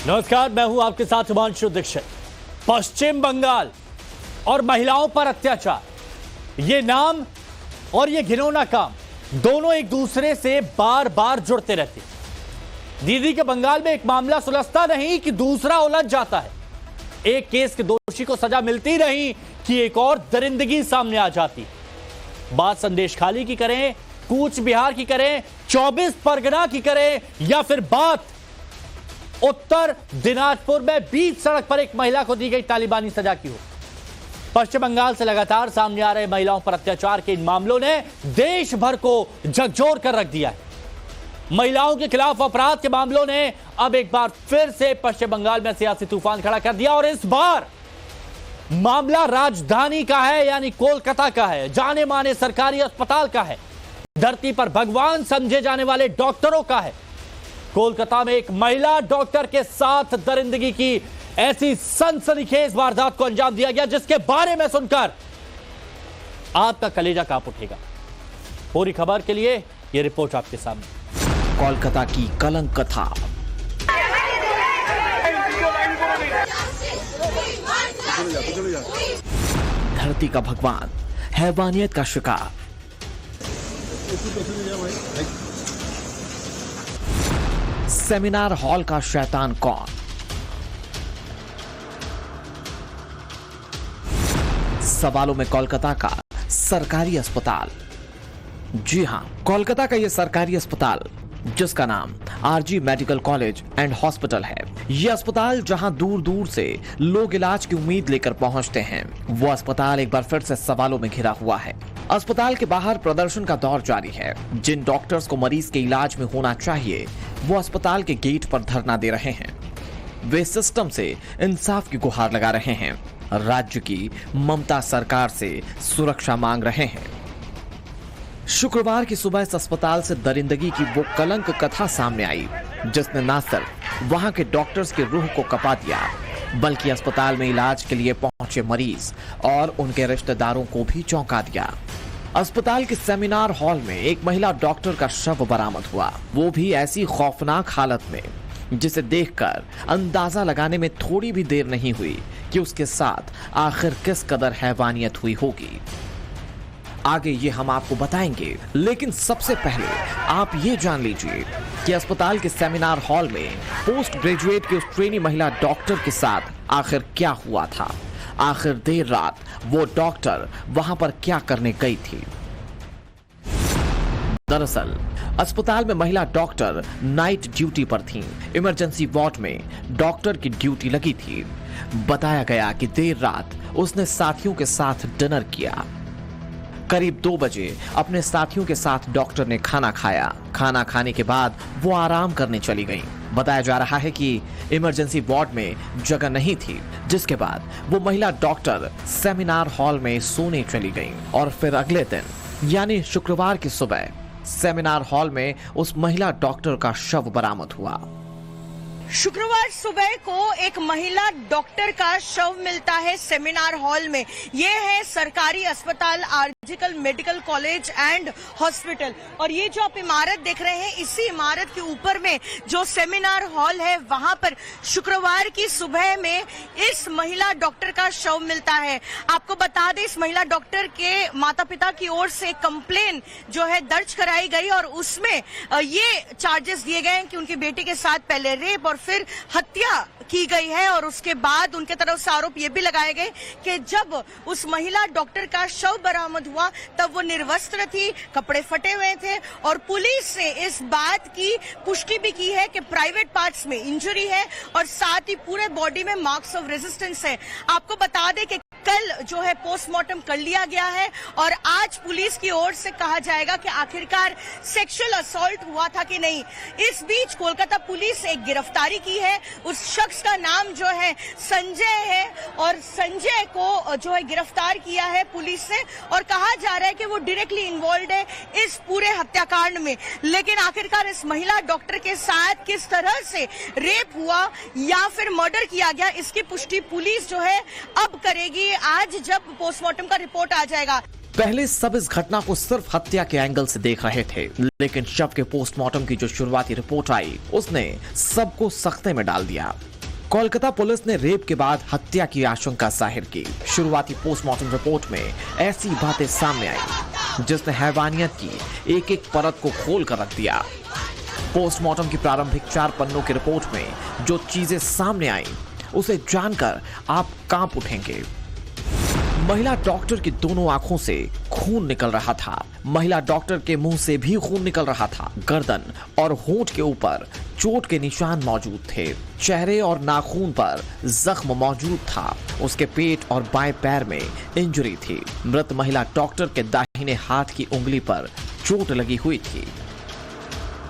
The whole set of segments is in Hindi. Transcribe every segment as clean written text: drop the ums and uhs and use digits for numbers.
नमस्कार, मैं हूं आपके साथ हिमांशु दीक्षित। पश्चिम बंगाल और महिलाओं पर अत्याचार, ये नाम और ये घिनौना काम दोनों एक दूसरे से बार बार जुड़ते रहते। दीदी के बंगाल में एक मामला सुलझता नहीं कि दूसरा उलझ जाता है। एक केस के दोषी को सजा मिलती नहीं कि एक और दरिंदगी सामने आ जाती। बात संदेश खाली की करें, कूच बिहार की करें, 24 परगना की करें, या फिर बात उत्तर दिनाजपुर में बीच सड़क पर एक महिला को दी गई तालिबानी सजा की हो। पश्चिम बंगाल से लगातार सामने आ रहे महिलाओं पर अत्याचार के इन मामलों ने देश भर को झकझोर कर रख दिया है। महिलाओं के खिलाफ अपराध के मामलों ने अब एक बार फिर से पश्चिम बंगाल में सियासी तूफान खड़ा कर दिया और इस बार मामला राजधानी का है, यानी कोलकाता का है। जाने माने सरकारी अस्पताल का है, धरती पर भगवान समझे जाने वाले डॉक्टरों का है। कोलकाता में एक महिला डॉक्टर के साथ दरिंदगी की ऐसी सनसनीखेज वारदात को अंजाम दिया गया, जिसके बारे में सुनकर आपका कलेजा कांप उठेगा। पूरी खबर के लिए यह रिपोर्ट आपके सामने। कोलकाता की कलंक कथा। धरती का भगवान, हैवानियत का शिकार। सेमिनार हॉल का शैतान कौन? सवालों में कोलकाता का सरकारी अस्पताल। जी हां, कोलकाता का यह सरकारी अस्पताल, जिसका नाम RG medical college and hospital है। यह अस्पताल जहां दूर दूर से लोग इलाज की उम्मीद लेकर पहुंचते हैं, वो अस्पताल एक बार फिर से सवालों में घिरा हुआ है। अस्पताल के बाहर प्रदर्शन का दौर जारी है। जिन डॉक्टर्स को मरीज के इलाज में होना चाहिए, वो अस्पताल के गेट पर धरना दे रहे हैं। वे सिस्टम से इंसाफ की गुहार लगा रहे हैं, राज्य की ममता सरकार से सुरक्षा मांग रहे हैं। शुक्रवार की सुबह इस अस्पताल से दरिंदगी की वो कलंक कथा सामने आई, जिसने न सिर्फ वहां के डॉक्टर्स की रूह को कपा दिया, बल्कि अस्पताल में इलाज के लिए पहुंचे मरीज और उनके रिश्तेदारों को भी चौंका दिया। अस्पताल के सेमिनार हॉल में एक महिला डॉक्टर का शव बरामद हुआ, वो भी ऐसी खौफनाक हालत में जिसे देखकर अंदाजा लगाने में थोड़ी भी देर नहीं हुई कि उसके साथ आखिर किस कदर हैवानियत हुई होगी। आगे ये हम आपको बताएंगे, लेकिन सबसे पहले आप ये जान लीजिए कि अस्पताल के सेमिनार हॉल में पोस्ट ग्रेजुएट की उस ट्रेनी महिला डॉक्टर के साथ आखिर क्या हुआ था। आखिर देर रात वो डॉक्टर वहां पर क्या करने गई थी। दरअसल अस्पताल में महिला डॉक्टर नाइट ड्यूटी पर थीं। इमरजेंसी वार्ड में डॉक्टर की ड्यूटी लगी थी। बताया गया कि देर रात उसने साथियों के साथ डिनर किया। करीब 2 बजे अपने साथियों के साथ डॉक्टर ने खाना खाया। खाना खाने के बाद वो आराम करने चली गईं। बताया जा रहा है कि इमरजेंसी वार्ड में जगह नहीं थी, जिसके बाद वो महिला डॉक्टर सेमिनार हॉल में सोने चली गईं। और फिर अगले दिन यानी शुक्रवार की सुबह सेमिनार हॉल में उस महिला डॉक्टर का शव बरामद हुआ। शुक्रवार सुबह को एक महिला डॉक्टर का शव मिलता है सेमिनार हॉल में। ये है सरकारी अस्पताल आरजीकल मेडिकल कॉलेज एंड हॉस्पिटल, और ये जो आप इमारत देख रहे हैं, इसी इमारत के ऊपर में जो सेमिनार हॉल है, वहां पर शुक्रवार की सुबह में इस महिला डॉक्टर का शव मिलता है। आपको बता दें, इस महिला डॉक्टर के माता पिता की ओर से कंप्लेन जो है दर्ज कराई गई, और उसमें ये चार्जेस दिए गए हैं कि उनकी बेटी के साथ पहले रेप और फिर हत्या की गई है। और उसके बाद उनके तरफ से आरोप ये भी लगाए गए कि जब उस महिला डॉक्टर का शव बरामद हुआ तब वो निर्वस्त्र थी, कपड़े फटे हुए थे, और पुलिस ने इस बात की पुष्टि भी की है कि प्राइवेट पार्ट्स में इंजरी है और साथ ही पूरे बॉडी में मार्क्स ऑफ रेजिस्टेंस है। आपको बता दें कि कल जो है पोस्टमार्टम कर लिया गया है, और आज पुलिस की ओर से कहा जाएगा कि आखिरकार सेक्सुअल असॉल्ट हुआ था कि नहीं। इस बीच कोलकाता पुलिस एक गिरफ्तारी की है। उस शख्स का नाम जो है संजय है, और संजय को जो है गिरफ्तार किया है पुलिस ने, और कहा जा रहा है कि वो डायरेक्टली इन्वॉल्व है इस पूरे हत्याकांड में। लेकिन आखिरकार इस महिला डॉक्टर के साथ किस तरह से रेप हुआ या फिर मर्डर किया गया, इसकी पुष्टि पुलिस जो है अब करेगी आज जब पोस्टमार्टम का रिपोर्ट आ जाएगा। पहले सब इस घटना को सिर्फ हत्या के एंगल से देख रहे थे, लेकिन शव के पोस्टमार्टम की जो शुरुआती रिपोर्ट आई उसने सबको सख्ते में डाल दिया। कोलकाता पुलिस ने रेप के बाद हत्या की आशंका जाहिर की। शुरुआती पोस्टमार्टम रिपोर्ट में ऐसी बातें सामने आई जिसने हैवानियत की एक एक परत को खोल कर रख दिया। पोस्टमार्टम की प्रारंभिक 4 पन्नों की रिपोर्ट में जो चीजें सामने आई उसे जानकर आप कांप उठेंगे। महिला डॉक्टर की दोनों आंखों से खून निकल रहा था। महिला डॉक्टर के मुंह से भी खून निकल रहा था। गर्दन और होंठ के ऊपर चोट के निशान मौजूद थे। चेहरे और नाखून पर जख्म मौजूद था। उसके पेट और बाएं पैर में इंजरी थी। मृत महिला डॉक्टर के दाहिने हाथ की उंगली पर चोट लगी हुई थी।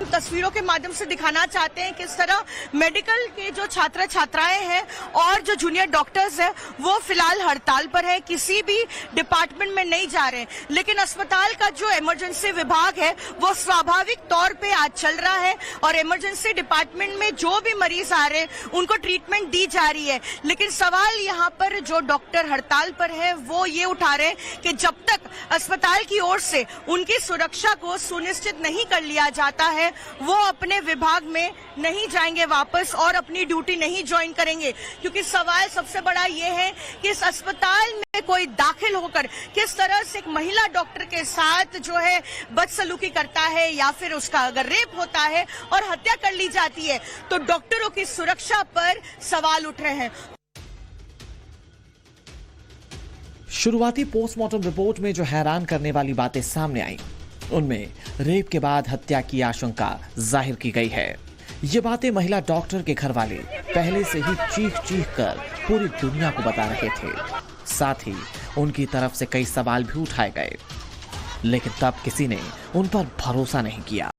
तस्वीरों के माध्यम से दिखाना चाहते हैं किस तरह मेडिकल के जो छात्र छात्राएं हैं और जो जूनियर डॉक्टर्स हैं वो फिलहाल हड़ताल पर है, किसी भी डिपार्टमेंट में नहीं जा रहे हैं। लेकिन अस्पताल का जो इमरजेंसी विभाग है वो स्वाभाविक तौर पे आज चल रहा है और इमरजेंसी डिपार्टमेंट में जो भी मरीज आ रहे हैं उनको ट्रीटमेंट दी जा रही है। लेकिन सवाल यहाँ पर जो डॉक्टर हड़ताल पर है वो ये उठा रहे हैं कि जब तक अस्पताल की ओर से उनकी सुरक्षा को सुनिश्चित नहीं कर लिया जाता है वो अपने विभाग में नहीं जाएंगे वापस और अपनी ड्यूटी नहीं ज्वाइन करेंगे। क्योंकि सवाल सबसे बड़ा ये है कि इस अस्पताल में कोई दाखिल होकर किस तरह से एक महिला डॉक्टर के साथ जो है बदसलूकी करता है या फिर उसका अगर रेप होता है और हत्या कर ली जाती है तो डॉक्टरों की सुरक्षा पर सवाल उठ रहे हैं। शुरुआती पोस्टमार्टम रिपोर्ट में जो हैरान करने वाली बातें सामने आई उनमें रेप के बाद हत्या की आशंका जाहिर की गई है। ये बातें महिला डॉक्टर के घर वाले पहले से ही चीख चीख कर पूरी दुनिया को बता रहे थे। साथ ही उनकी तरफ से कई सवाल भी उठाए गए, लेकिन तब किसी ने उन पर भरोसा नहीं किया।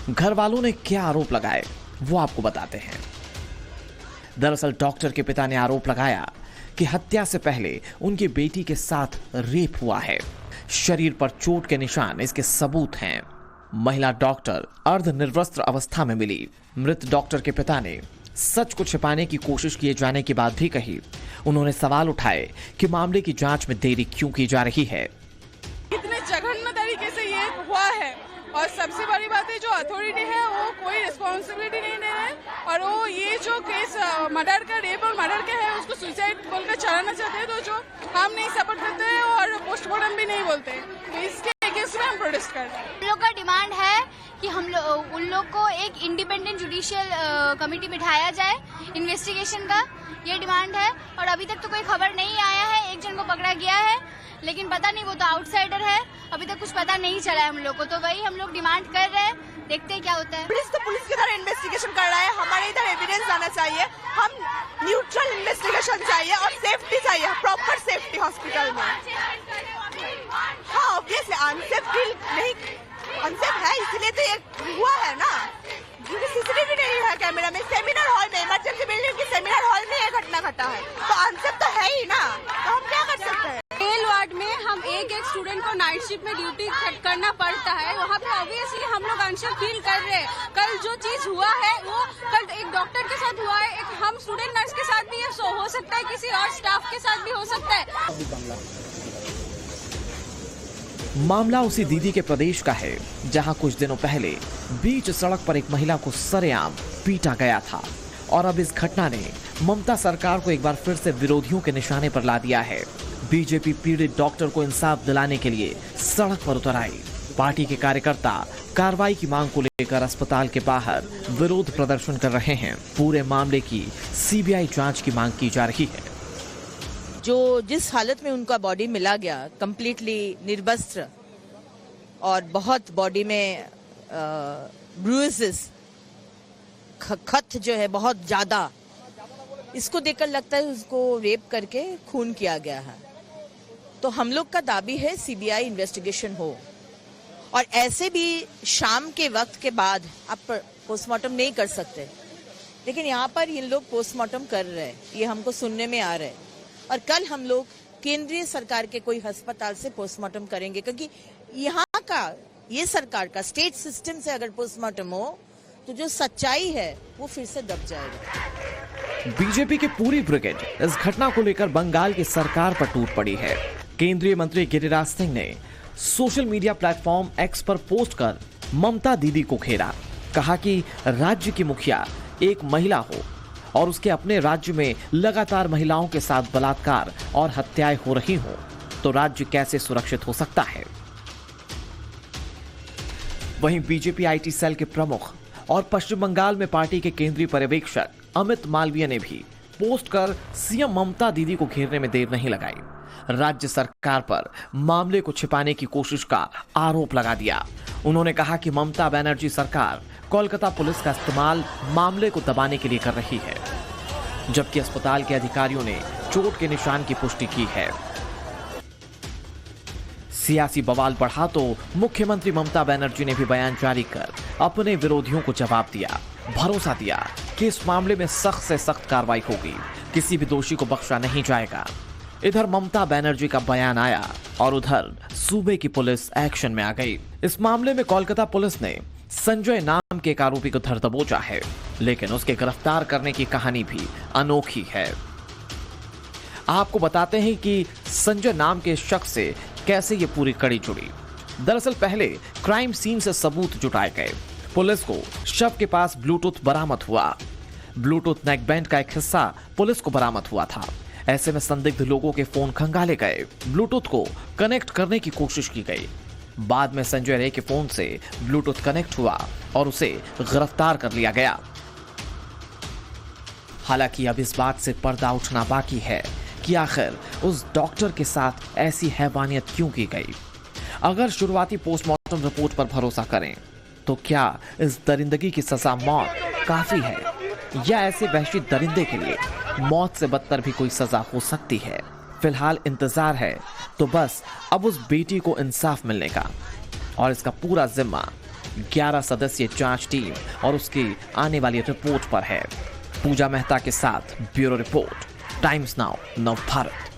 घर वालों ने क्या आरोप लगाए वो आपको बताते हैं। दरअसल डॉक्टर के पिता ने आरोप लगाया कि हत्या से पहले उनकी बेटी के साथ रेप हुआ है। शरीर पर चोट के निशान इसके सबूत हैं। महिला डॉक्टर अर्धनिर्वस्त्र अवस्था में मिली। मृत डॉक्टर के पिता ने सच को छिपाने की कोशिश किए जाने की बात भी कही। उन्होंने सवाल उठाए कि मामले की जांच में देरी क्यों की जा रही है। इतने जघन्य तरीके से ये हुआ है और सबसे बड़ी बात है जो अथॉरिटी है वो कोई रिस्पॉन्सिबिलिटी नहीं ले रहे और वो ये जो केस मर्डर का रेप और मर्डर का है उसको सुसाइड बोलकर चलाना चाहते हैं, तो जो हम नहीं सपोर्ट करते हैं और पोस्टमार्टम भी नहीं बोलते, तो इसके अगेंस्ट में हम प्रोटेस्ट कर रहे हैं। हम लोग का डिमांड है कि हम लोग उन लोग को एक इंडिपेंडेंट जुडिशियल कमेटी बिठाया जाए इन्वेस्टिगेशन का, ये डिमांड है। और अभी तक तो कोई खबर नहीं आया है। एक जन को पकड़ा गया है लेकिन पता नहीं, वो तो आउटसाइडर है, अभी तक कुछ पता नहीं चला है हम लोग को, तो वही हम लोग डिमांड कर रहे हैं, देखते हैं क्या होता है। पुलिस तो पुलिस की तरह इन्वेस्टिगेशन कर रहा है, हमारे इधर एविडेंस आना चाहिए, हम न्यूट्रल इन्वेस्टिगेशन चाहिए और सेफ्टी चाहिए, प्रॉपर सेफ्टी हॉस्पिटल में। हाँ ऑब्वियसली अनसेफ है इसलिए तो ये हुआ है ना, क्योंकि सीसीटीवी नहीं है कैमरा में। सेमिनार हॉल में, इमरजेंसी बिल्डिंग के सेमिनार हॉल में ये घटना घटा है, तो अनसेफ तो है ही ना, तो हम क्या कर सकते हैं। मेल वार्ड में हम एक स्टूडेंट को नाइट शिफ्ट में ड्यूटी करना पड़ता है, वहाँ पे ऑब्वियसली हम लोग अनसेफ फील कर रहे हैं। कल जो चीज हुआ है वो कल एक डॉक्टर के साथ हुआ है, एक हम स्टूडेंट नर्स के साथ भी हो सकता है, किसी और स्टाफ के साथ भी हो सकता है। मामला उसी दीदी के प्रदेश का है जहां कुछ दिनों पहले बीच सड़क पर एक महिला को सरेआम पीटा गया था और अब इस घटना ने ममता सरकार को एक बार फिर से विरोधियों के निशाने पर ला दिया है। बीजेपी पीड़ित डॉक्टर को इंसाफ दिलाने के लिए सड़क पर उतर आई। पार्टी के कार्यकर्ता कार्रवाई की मांग को लेकर अस्पताल के बाहर विरोध प्रदर्शन कर रहे हैं। पूरे मामले की सीबीआई जांच की मांग की जा रही है। जो जिस हालत में उनका बॉडी मिला गया, कंप्लीटली निर्वस्त्र और बहुत बॉडी में ब्रूइसेस, खत जो है बहुत ज्यादा, इसको देखकर लगता है उसको रेप करके खून किया गया है। तो हम लोग का दाबी है सीबीआई इन्वेस्टिगेशन हो और ऐसे भी शाम के वक्त के बाद आप पोस्टमार्टम नहीं कर सकते, लेकिन यहाँ पर ये लोग पोस्टमार्टम कर रहे हैं, ये हमको सुनने में आ रहा है। और कल हम लोग केंद्रीय सरकार के कोई अस्पताल से पोस्टमार्टम करेंगे, क्योंकि यहाँ का ये सरकार का स्टेट सिस्टम से अगर पोस्टमार्टम हो तो जो सच्चाई है वो फिर से दब जाएगी। बीजेपी की पूरी ब्रिगेड इस घटना को लेकर बंगाल की सरकार पर टूट पड़ी है। केंद्रीय मंत्री गिरिराज सिंह ने सोशल मीडिया प्लेटफॉर्म एक्स पर पोस्ट कर ममता दीदी को घेरा। कहा कि राज्य की मुखिया एक महिला हो और उसके अपने राज्य में लगातार महिलाओं के साथ बलात्कार और हत्याएं हो रही हों, तो राज्य कैसे सुरक्षित हो सकता है? वहीं बीजेपी आईटी सेल के प्रमुख और पश्चिम बंगाल में पार्टी के केंद्रीय पर्यवेक्षक अमित मालवीय ने भी पोस्ट कर सीएम ममता दीदी को घेरने में देर नहीं लगाई। राज्य सरकार पर मामले को छिपाने की कोशिश का आरोप लगा दिया। उन्होंने कहा कि ममता बनर्जी सरकार कोलकाता पुलिस का इस्तेमाल मामले को दबाने के लिए कर रही है, जबकि अस्पताल के अधिकारियों ने चोट के निशान की पुष्टि की है। सियासी बवाल बढ़ा तो मुख्यमंत्री ममता बनर्जी ने भी बयान जारी कर अपने विरोधियों को जवाब दिया, भरोसा दिया कि इस मामले में सख्त से सख्त कार्रवाई होगी, किसी भी दोषी को बख्शा नहीं जाएगा। इधर ममता बनर्जी का बयान आया और उधर सूबे की पुलिस एक्शन में आ गई। इस मामले में कोलकाता पुलिस ने संजय नाम के एक आरोपी को धर दबोचा है, लेकिन उसके गिरफ्तार करने की कहानी भी अनोखी है। आपको बताते हैं कि संजय नाम के शख्स से कैसे ये पूरी कड़ी जुड़ी। दरअसल पहले क्राइम सीन से सबूत जुटाए गए। पुलिस को शव के पास ब्लूटूथ बरामद हुआ। ब्लूटूथ नेकबैंड का एक हिस्सा पुलिस को बरामद हुआ था। ऐसे में संदिग्ध लोगों के फोन खंगाले गए, ब्लूटूथ को कनेक्ट करने की कोशिश की गई। बाद में संजय रे के फोन से ब्लूटूथ कनेक्ट हुआ और उसे गिरफ्तार कर लिया गया। हालांकि अब इस बात से पर्दा उठना बाकी है कि आखिर उस डॉक्टर के साथ ऐसी हैवानियत क्यों की गई। अगर शुरुआती पोस्टमार्टम रिपोर्ट पर भरोसा करें तो क्या इस दरिंदगी की सजा मौत काफी है, या ऐसे वहशी दरिंदे के लिए मौत से बदतर भी कोई सजा हो सकती है? फिलहाल इंतजार है तो बस अब उस बेटी को इंसाफ मिलने का, और इसका पूरा जिम्मा 11 सदस्यीय जांच टीम और उसकी आने वाली रिपोर्ट पर है। पूजा मेहता के साथ ब्यूरो रिपोर्ट, टाइम्स नाउ, नव भारत।